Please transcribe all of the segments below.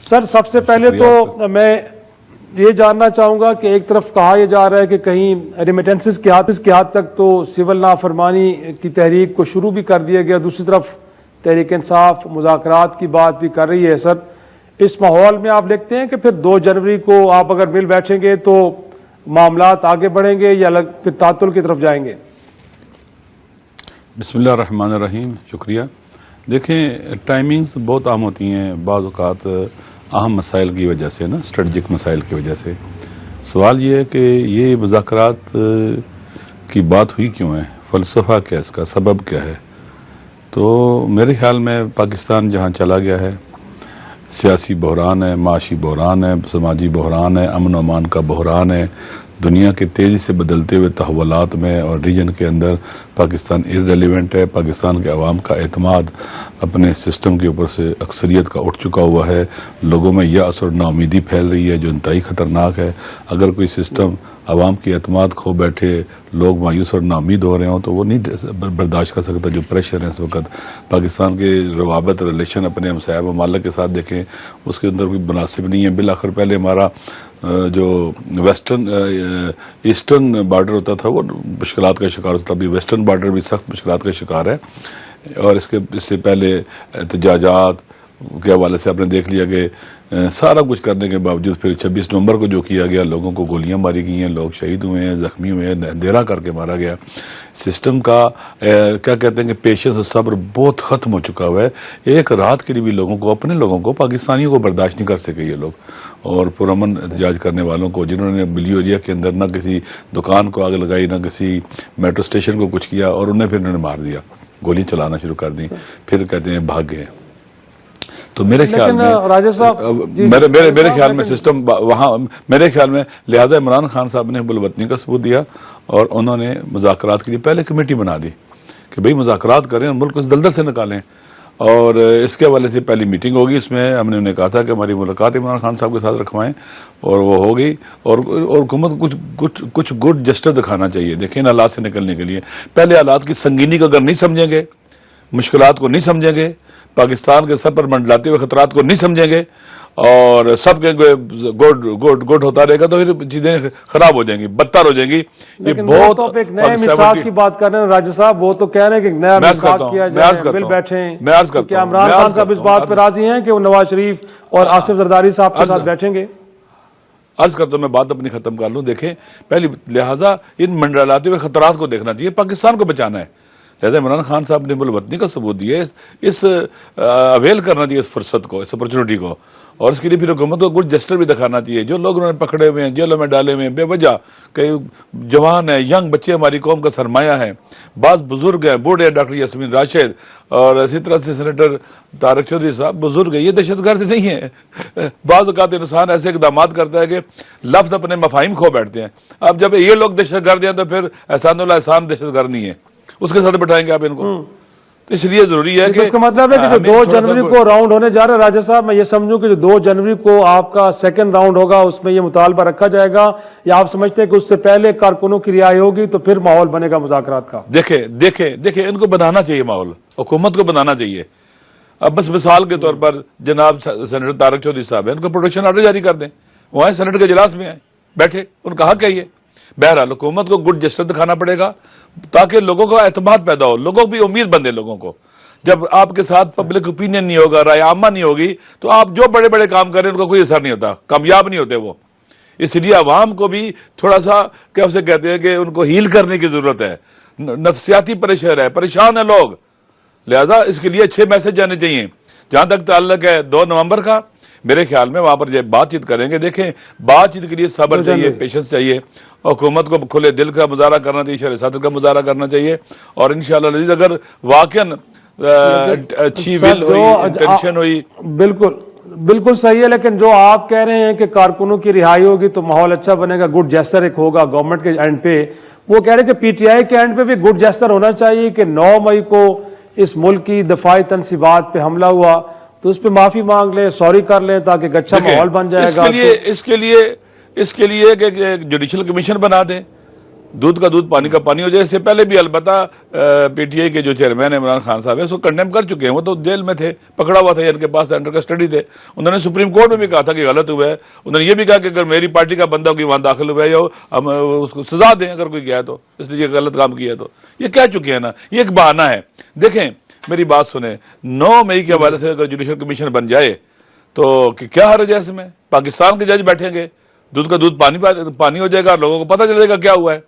Sir सबसे पहले तो मैं ये जानना चाहूँगा कि एक तरफ कहा यह जा रहा है कि कहीं रेमिटेंसेस के हाथ तक तो सिविल नाफरमानी की तहरीक को शुरू भी कर दिया गया, दूसरी तरफ तहरीक इंसाफ मुज़ाकरात की बात भी कर रही है। सर इस माहौल में आप देखते हैं कि फिर 2 जनवरी को आप अगर मिल बैठेंगे तो मामलात आगे बढ़ेंगे या अलग फिर तातुल की तरफ जाएंगे? बिस्मिल्लाह रहमान रहीम, शुक्रिया। देखें, टाइमिंग्स बहुत आम होती हैं बाज़ औक़ात अहम मसाइल की वजह से ना, स्ट्रेटजिक मसाइल की वजह से। सवाल ये है कि ये मुज़ाकरात की बात हुई क्यों है, फ़लसफ़ा क्या है, इसका सबब क्या है। तो मेरे ख्याल में पाकिस्तान जहाँ चला गया है, सियासी बहरान है, माशी बहरान है, समाजी बहरान है, अमन अमान का बहरान है, दुनिया के तेज़ी से बदलते हुए तहव्वुलात में और रीजन के अंदर पाकिस्तान इररेलेवेंट है। पाकिस्तान के अवाम का एतमाद अपने सिस्टम के ऊपर से अक्सरियत का उठ चुका हुआ है। लोगों में यअस और नाउमीदी फैल रही है जो इंतहाई ख़तरनाक है। अगर कोई सिस्टम अवाम की एतमाद खो बैठे, लोग मायूस और नाउमीद हो रहे हों तो वो नहीं बर्दाश्त कर सकता। जो प्रेशर है इस वक्त पाकिस्तान के रवाबत रिलेशन अपने हमसाया ममालिक के साथ देखें, उसके अंदर कोई मुनासिब नहीं है। बिलाखिर पहले हमारा जो वेस्टर्न ईस्टर्न बार्डर होता था वो मुश्किलात का शिकार होता था, अभी वेस्टर्न बार्डर भी सख्त मुश्किलात का शिकार है। और इससे पहले एहतजाजात के हवाले से आपने देख लिया कि सारा कुछ करने के बावजूद फिर 26 नवंबर को जो किया गया, लोगों को गोलियां मारी गई हैं, लोग शहीद हुए हैं, ज़ख्मी हुए हैं, अंधेरा करके मारा गया। सिस्टम का क्या कहते हैं कि पेशेंस और सब्र बहुत ख़त्म हो चुका हुआ है। एक रात के लिए भी लोगों को, अपने लोगों को, पाकिस्तानियों को बर्दाश्त नहीं कर सके ये लोग। और पुरअमन एहतजाज करने वालों को, जिन्होंने मिलियो एरिया के अंदर ना किसी दुकान को आग लगाई, ना किसी मेट्रो स्टेशन को कुछ किया, और उन्हें फिर उन्होंने मार दिया, गोलियाँ चलाना शुरू कर दी, फिर कहते हैं भाग गए। तो मेरे ख्याल में मेरे ख्याल में सिस्टम वहाँ, मेरे ख्याल में लिहाजा इमरान खान साहब ने हुब्बुल-वतनी का सबूत दिया और उन्होंने मुज़ाकरात के लिए पहले कमेटी बना दी कि भाई मुज़ाकरात करें और मुल्क को इस दलदल से निकालें। और इसके हवाले से पहली मीटिंग होगी, इसमें हमने उन्हें कहा था कि हमारी मुलाकात इमरान खान साहब के साथ रखवाएं, और वो हो गई। और हुकूमत को कुछ गुड जेस्चर दिखाना चाहिए। देखें, इन हालात से निकलने के लिए पहले हालात की संगीनी को अगर नहीं समझेंगे, मुश्किलात को नहीं समझेंगे, पाकिस्तान के सर पर मंडलाते हुए खतरात को नहीं समझेंगे और सब के गुड होता रहेगा तो फिर चीजें खराब हो जाएंगी, बदतर हो जाएंगी। ये बहुत तो एक नए मिसाक की बात कर रहे हैं राजा साहब, वो तो कह रहे हैं कि नया मिसाक किया जाए, मिल बैठे। मैं अर्ज करता हूं, क्या इमरान खान साहब इस बात पर राजी हैं कि वो नवाज शरीफ और आसिफ जरदारी साहब के साथ बैठेंगे? अर्ज करता हूं, मैं बात अपनी खत्म कर लूं। देखें, पहली लिहाजा इन मंडलाते हुए खतरात को देखना चाहिए, पाकिस्तान को बचाना है। लिहाजा इमरान खान साहब ने हुब्बुल-वतनी का सबूत दिया, इस अवेल करना चाहिए इस फुर्सत को, इस अपॉर्चुनिटी को। और इसके लिए फिर हुकूमत को गुड जेस्चर भी दिखाना चाहिए। जो लोग उन्होंने पकड़े हुए हैं, जेलों में डाले हुए हैं बेवजह, कई जवान है, यंग बच्चे हमारी कौम का सरमाया है, बाज़ बुजुर्ग हैं, बूढ़े हैं, डॉक्टर यास्मीन राशिद और इसी तरह से सेनेटर तारक चौधरी साहब बुजुर्ग है। ये दहशतगर्द नहीं है। बाज़ औक़ात इंसान ऐसे इक़दाम करता है कि लफ्ज़ अपने मफ़ाहिम खो बैठते हैं। अब जब ये लोग दहशतगर्द हैं तो फिर एहसानुल्लाह एहसान दहशतगर्द नहीं है, उसके साथ बैठाएंगे आप इनको। तो इसलिए जरूरी है कि इसका मतलब है कि जो 2 जनवरी को राउंड होने जा रहा है राजा साहब, मैं ये समझूं कि जो 2 जनवरी को आपका सेकंड राउंड होगा उसमें ये मुतालबा रखा जाएगा, या आप समझते हैं कि उससे पहले कारकुनों की रिहाई होगी तो फिर माहौल बनेगा मुज़ाकरात का? देखे इनको बनाना चाहिए, माहौल हुकूमत को बनाना चाहिए। अब बस मिसाल के तौर पर जनाब सेनेटर तारक चौधरी साहब है, उनको प्रोटेक्शन ऑर्डर जारी कर दें, वो आए सेनेट के इजलास में आए बैठे, उनका हक है ये। बहरहाल हुकूमत को गुड जेस्चर दिखाना पड़ेगा ताकि लोगों का एतमाद पैदा हो, लोगों की उम्मीद बंधे लोगों को। जब आपके साथ पब्लिक ओपिनियन नहीं होगा, राय आमा नहीं होगी, तो आप जो बड़े बड़े काम करें उनका कोई असर नहीं होता, कामयाब नहीं होते वो। इसलिए अवाम को भी थोड़ा सा क्या उसे कहते हैं कि उनको हील करने की जरूरत है। नफ्सियाती प्रेशर है, परेशान है लोग, लिहाजा इसके लिए अच्छे मैसेज जाने चाहिए। जहां तक ताल्लुक है 2 नवंबर का, मेरे ख्याल में वहां पर जब बातचीत करेंगे, देखें बातचीत के लिए सब्र चाहिए, पेशेंस चाहिए, हुकूमत को खुले दिल का मुजाहरा करना चाहिए, शर सद्र का मुजाहरा करना चाहिए। और इंशाअल्लाह अगर वाकई अच्छी विल हुई, इंटेंशन हुई, बिल्कुल सही है। लेकिन जो आप कह रहे हैं कि कारकुनों की रिहाई होगी तो माहौल अच्छा बनेगा, गुड जेस्चर एक होगा गवर्नमेंट के एंड पे, वो कह रहे हैं कि पीटीआई के एंड पे भी गुड जेस्चर होना चाहिए कि 9 मई को इस मुल्क की दफाई तनसीबात पे हमला हुआ तो उस पर माफी मांग ले, सॉरी कर लें, ताकि एक अच्छा माहौल बन जाएगा। इसके लिए कि जुडिशल कमीशन बना दें, दूध का दूध पानी का पानी हो जाए। इससे पहले भी अलबत्ता पीटीआई के जो चेयरमैन इमरान खान साहब है उसको कंडेम कर चुके हैं। वो तो जेल में थे, पकड़ा हुआ था, इनके पास अंडर कस्टडी थे। उन्होंने सुप्रीम कोर्ट में भी कहा था कि गलत हुआ है। उन्होंने ये भी कहा कि अगर मेरी पार्टी का बंदा कोई वहां दाखिल हुआ है या हम उसको सजा दें अगर कोई गया तो, इसलिए ये गलत काम किया तो ये कह चुके हैं ना, ये एक बहाना है। देखें मेरी बात सुने, 9 मई के हवाले से अगर जुडिशल कमीशन बन जाए तो क्या हर्ज है इसमें? पाकिस्तान के जज बैठेंगे, दूध का दूध पानी हो जाएगा, लोगों को पता चलेगा क्या हुआ है।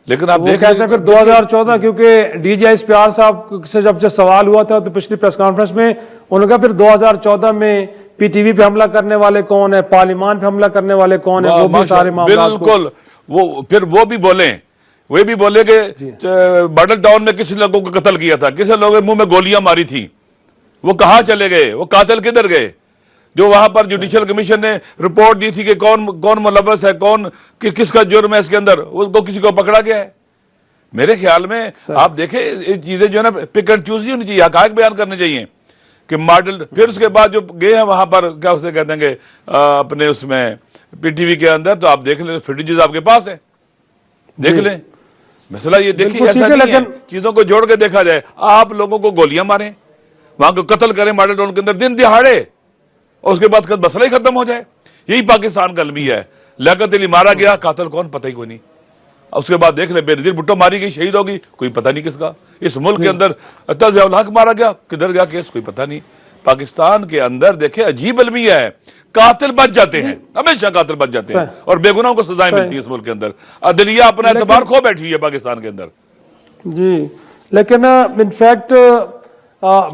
लेकिन आप देख कहते हैं फिर 2014, क्योंकि डीजीआई प्यार साहब से जब सवाल हुआ था तो पिछली प्रेस कॉन्फ्रेंस में उन्होंने कहा फिर 2014 में पीटीवी पे हमला करने वाले कौन है, पार्लियामान पे हमला करने वाले कौन है, वो भी सारे मामला बिल्कुल वो भी बोले, वे भी बोले कि बॉर्डर टाउन में किसी लोगों को कत्ल किया था, किसी लोगों के मुंह में गोलियां मारी थी, वो कहां चले गए, वो कातिल किधर गए? जो वहां पर जुडिशियल कमीशन ने रिपोर्ट दी थी कि कौन मुलव्वस है, किसका जुर्म है इसके अंदर, उसको किसी को पकड़ा गया है? मेरे ख्याल में आप देखें ये चीजें जो है ना पिक एंड चूज नहीं होनी चाहिए, हकायक बयान करने चाहिए कि मॉडल। फिर उसके बाद जो गए हैं वहां पर क्या उसे कहते हैं अपने उसमें पीटीवी के अंदर, तो आप देख लें फुटेजेस आपके पास है, देख लें। मसला ये देखिए ऐसा नहीं है, चीजों को जोड़ के देखा जाए। आप लोगों को गोलियां मारें, वहां को कत्ल करें मॉडल टाउन के अंदर दिन दिहाड़े, और उसके बाद मसला ही खत्म हो जाए। यही पाकिस्तान का अलमी है। लियाकत अली मारा गया, कातिल कौन पता ही कोई नहीं। उसके बाद देख ले बेनजीर भुट्टो मारी गई, शहीद होगी, कोई पता नहीं किसका। इस मुल्क के अंदर ज़ियाउल हक मारा गया, किधर गया केस कोई पता नहीं। पाकिस्तान के अंदर देखे अजीब अलमी है, कातिल बच जाते हैं, हमेशा कातिल बच जाते हैं और बेगुनाहों को सजाएं मिलती है इस मुल्क के अंदर। अदलिया अपना एतबार खो बैठी है पाकिस्तान के अंदर जी। लेकिन इनफैक्ट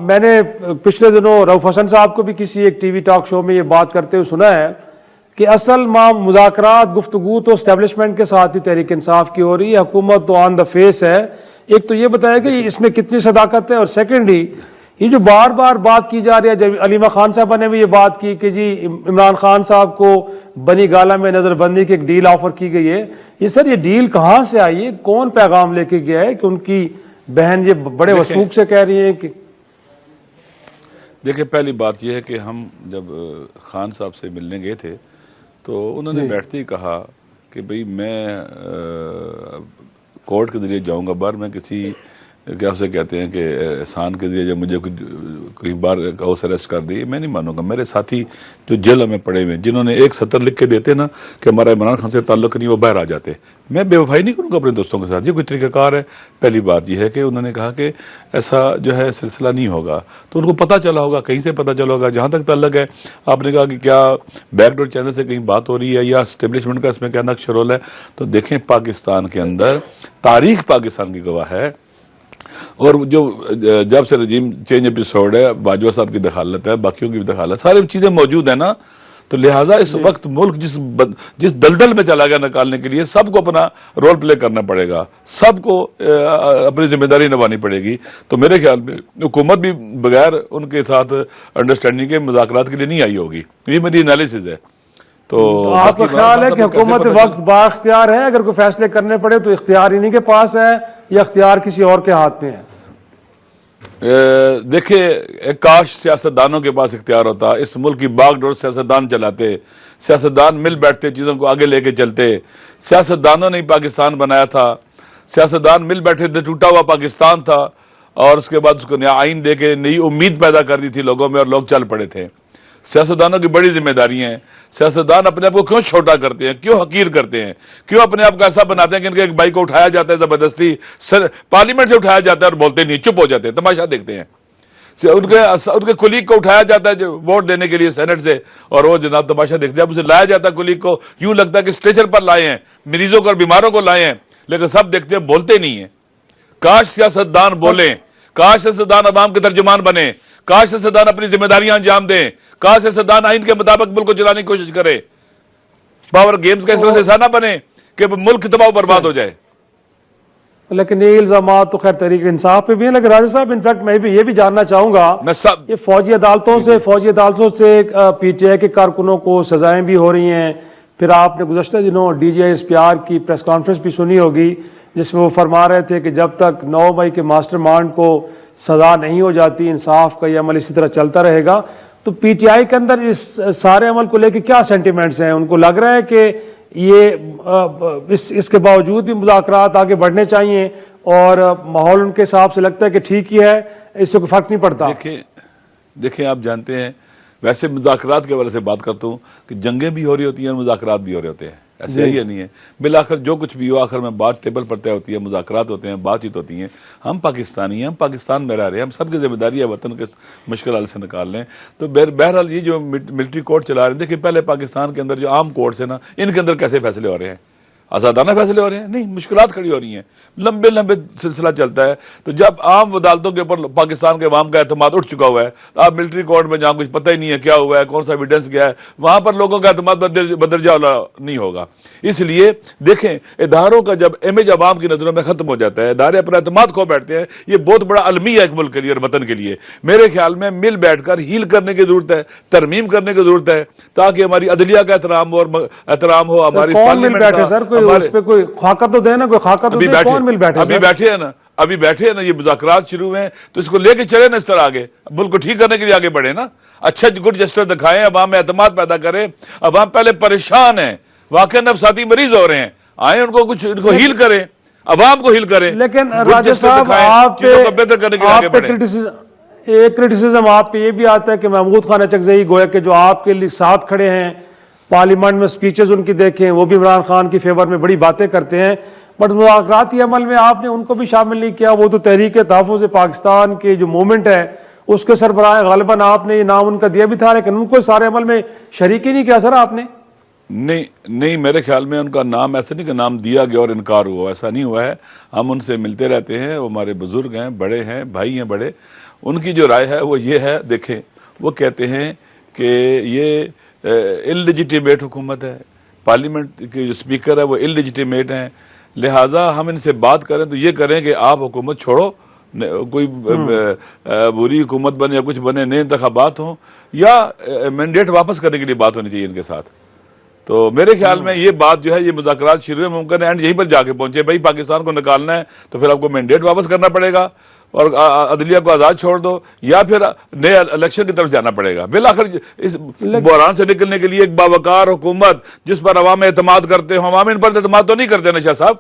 मैंने पिछले दिनों रऊफ हसन साहब को भी किसी एक टीवी टॉक शो में ये बात करते हुए सुना है कि असल मुज़ाकरात गुफ्तगू तो एस्टेब्लिशमेंट के साथ ही तहरीक इंसाफ की हो रही है, हुकूमत तो ऑन द फेस है। एक तो ये बताया कि इसमें कितनी सदाकत है, और सेकेंडली ये जो बार बार बात की जा रही है, जब अलीमा खान साहब ने भी ये बात की कि जी इमरान खान साहब को बनी गाला में नज़रबंदी की एक डील ऑफर की गई है, ये सर ये डील कहाँ से आई है, कौन पैगाम लेके गया है कि उनकी बहन ये बड़े वसूख से कह रही है कि? देखिए पहली बात यह है कि हम जब खान साहब से मिलने गए थे तो उन्होंने बैठते ही कहा कि भाई मैं कोर्ट के जरिए जाऊंगा बाहर, मैं किसी क्या उसे कहते हैं कि एहसान के जरिए जब मुझे कोई बार हाउस अरेस्ट कर दी, मैं नहीं मानूंगा। मेरे साथी जो जेल में पड़े हुए जिन्होंने एक सत्र लिख के देते ना कि हमारा इमरान खान से ताल्लुक नहीं, वो बाहर आ जाते, मैं बेवफाई नहीं करूंगा अपने दोस्तों के साथ। ये कोई तरीक़ाकार है? पहली बात यह है कि उन्होंने कहा कि ऐसा जो है सिलसिला नहीं होगा, तो उनको पता चला होगा, कहीं से पता चला होगा। जहाँ तक ताल्लुक है, आपने कहा कि क्या बैकडोर चैनल से कहीं बात हो रही है या एस्टेब्लिशमेंट का इसमें क्या नक्श रोल है, तो देखें पाकिस्तान के अंदर तारीख पाकिस्तान की गवाह है। और जो जब से रजीम चेंज एपिसोड है, बाजवा साहब की दखालत है, बाकियों की भी दखालत, सारी चीजें मौजूद है ना, तो लिहाजा इस वक्त मुल्क जिस दलदल में चला गया निकालने के लिए सबको अपना रोल प्ले करना पड़ेगा, सबको अपनी जिम्मेदारी निभानी पड़ेगी। तो मेरे ख्याल में हुकूमत भी बगैर उनके साथ अंडरस्टैंडिंग के मुज़ाकरात के लिए नहीं आई होगी, ये मेरी एनालिसिस है। तो आपका ख्याल है कि हुकूमत वक्त बाख्तियार है, अगर कोई फैसले करने पड़े तो इख्तियार इन्हीं के पास है या इख्तियार किसी और के हाथ में है? देखिए काश सियासतदानों के पास इख्तियार होता, इस मुल्क की बागडोर सियासतदान चलाते, सियासतदान मिल बैठते, चीज़ों को आगे लेके चलते। सियासतदानों ने ही पाकिस्तान बनाया था, सियासतदान मिल बैठे थे, टूटा हुआ पाकिस्तान था, और उसके बाद उसको नया आइन दे के नई उम्मीद पैदा कर दी थी लोगों में और लोग चल पड़े थे। सियासतदानों की बड़ी जिम्मेदारी हैं। सियासतदान अपने आप को क्यों छोटा करते हैं, क्यों हकीर करते हैं, क्यों अपने आप को ऐसा बनाते हैं कि इनके एक भाई को उठाया जाता है जबरदस्ती, पार्लियामेंट से उठाया जाता है और बोलते नहीं, चुप हो जाते हैं, तमाशा देखते हैं। उनके कुलीग को उठाया जाता है जो वोट देने के लिए सेनेट से, और वो जनाब तमाशा देखते हैं। उसे लाया जाता है कुलीग को, यूं लगता है कि स्ट्रेचर पर लाए हैं, मरीजों को और बीमारों को लाए हैं, लेकिन सब देखते हैं, बोलते नहीं है। काश सियासतदान बोलें, काश सियासतदान अवाम के तर्जुमान बने, काश सियासतदान अपनी जिम्मेदारियां अंजाम दें, काश सियासतदान आइन के मुताबिक मुल्क को चलाने की कोशिश करे। पावर गेम्स का इस तरह से ऐसा ना बने कि मुल्क तबाह बर्बाद हो जाए। लेकिन ये इल्जाम तो खैर तहरीक इंसाफ पे भी है। लेकिन राजा साहब, इनफैक्ट मैं भी ये भी जानना चाहूंगा, ये फौजी अदालतों से पीटीआई के कारकुनों को सजाएं भी हो रही हैं। फिर आपने गुज़श्ता दिनों डीजीआई एसपीआर की प्रेस कॉन्फ्रेंस भी सुनी होगी, जिसमें वो फरमा रहे थे कि जब तक 9 मई के मास्टरमाइंड को सजा नहीं हो जाती, इंसाफ का यह अमल इसी तरह चलता रहेगा। तो पीटीआई के अंदर इस सारे अमल को लेकर क्या सेंटिमेंट्स हैं? उनको लग रहा है कि ये इसके बावजूद भी मुज़ाकरात आगे बढ़ने चाहिए और माहौल उनके हिसाब से लगता है कि ठीक ही है, इससे कोई फर्क नहीं पड़ता। देखिए आप जानते हैं, वैसे मुज़ाकरात के वजह से बात करता हूँ कि जंगें भी हो रही होती हैं, मुज़ाकरात भी हो रहे होते हैं, ऐसे ही नहीं है। बिलाखिर जो कुछ भी हो, आखिर में बात टेबल पर तय होती है, मुज़ाकरात होते हैं, बातचीत होती है। हम पाकिस्तानी हैं, हम पाकिस्तान में रह रहे हैं, हम सबकी जिम्मेदारी है वतन के मुश्किल हाल से निकाल लें। तो बहरहाल ये जो मिलिट्री कोर्ट चला रहे हैं, देखिए पहले पाकिस्तान के अंदर जो आम कोर्ट्स है ना, इनके अंदर कैसे फैसले हो रहे हैं, आज़ादाना फैसले हो रहे हैं, नहीं, मुश्किलात खड़ी हो रही हैं, लंबे लंबे सिलसिला चलता है। तो जब आम अदालतों के ऊपर पाकिस्तान के अवाम का एतमाद उठ चुका हुआ है, तो आप मिलिट्री कोर्ट में जहाँ कुछ पता ही नहीं है क्या हुआ है, कौन सा एविडेंस क्या है, वहाँ पर लोगों का एतमाद बदरजा नहीं होगा। इसलिए देखें, इदारों का जब इमेज अवाम की नज़रों में ख़त्म हो जाता है, इदारे अपना एतमाद खो बैठते हैं, ये बहुत बड़ा अलमिया है एक मुल्क के लिए और वतन के लिए। मेरे ख्याल में मिल बैठ कर हील करने की जरूरत है, तरमीम करने की जरूरत है, ताकि हमारी अदलिया का एहतराम हो, हमारी पार्लियामेंट का, उस पे कोई खाका तो दे ना, कोई खाका तो दे। कौन मिल बैठे? अभी बैठे हैं ना, ये मुज़ाकरात शुरू हैं, तो इसको लेके चले ना इस तरह आगे, मुल्क को ठीक करने के लिए आगे बढ़े ना, अच्छा गुड जेस्चर दिखाएं, अवाम में एतमाद पैदा करें। अवाम पहले परेशान है, वाकई नफसाती मरीज हो रहे हैं, आए उनको हील करें, अवाम को हील करें। लेकिन राजा साहब, आप एक क्रिटिसिज्म आप पे ये भी आता है कि महमूद खान अचकज़ई गोया के जो आपके लिए साथ खड़े हैं, पार्लियामेंट में स्पीचेस उनकी देखें, वो भी इमरान खान की फेवर में बड़ी बातें करते हैं, बट मुज़ाकराती अमल में आपने उनको भी शामिल नहीं किया। वो तो तहरीक तहफ़्फ़ुज़ पाकिस्तान के जो मूवमेंट है उसके सरबराह ग़ालिबन आपने ये नाम उनका दिया भी था, लेकिन उनको सारे अमल में शरीक ही नहीं किया सर आपने। नहीं, मेरे ख्याल में उनका नाम ऐसा नहीं कि नाम दिया गया और इनकार हुआ, ऐसा नहीं हुआ है। हम उनसे मिलते रहते हैं, वो हमारे बुजुर्ग हैं, बड़े हैं, भाई हैं बड़े। उनकी जो राय है वो ये है, देखें, वो कहते हैं कि ये इललेजिटिमेट हुकूमत है, पार्लियामेंट के जो स्पीकर है वो इललेजिटिमेट हैं, लिहाजा हम इनसे बात करें तो ये करें कि आप हुकूमत छोड़ो, कोई बुरी हुकूमत बने या कुछ बने, नए इंतखाबात हों, या मैंडेट वापस करने के लिए बात होनी चाहिए इनके साथ। तो मेरे ख्याल में ये बात जो है, ये मुज़ाकरात शुरू है, मुमकिन है एंड यहीं पर जाके पहुंचे, भाई पाकिस्तान को निकालना है तो फिर आपको मैंडेट वापस करना पड़ेगा और अदलिया को आज़ाद छोड़ दो, या फिर नए इलेक्शन की तरफ जाना पड़ेगा। बिलाखिर इस बहरान से निकलने के लिए एक बावकार हुकूमत जिस पर अवाम एतमाद करते हो, अवाम इन पर एतमाद तो नहीं करते ना शाह साहब,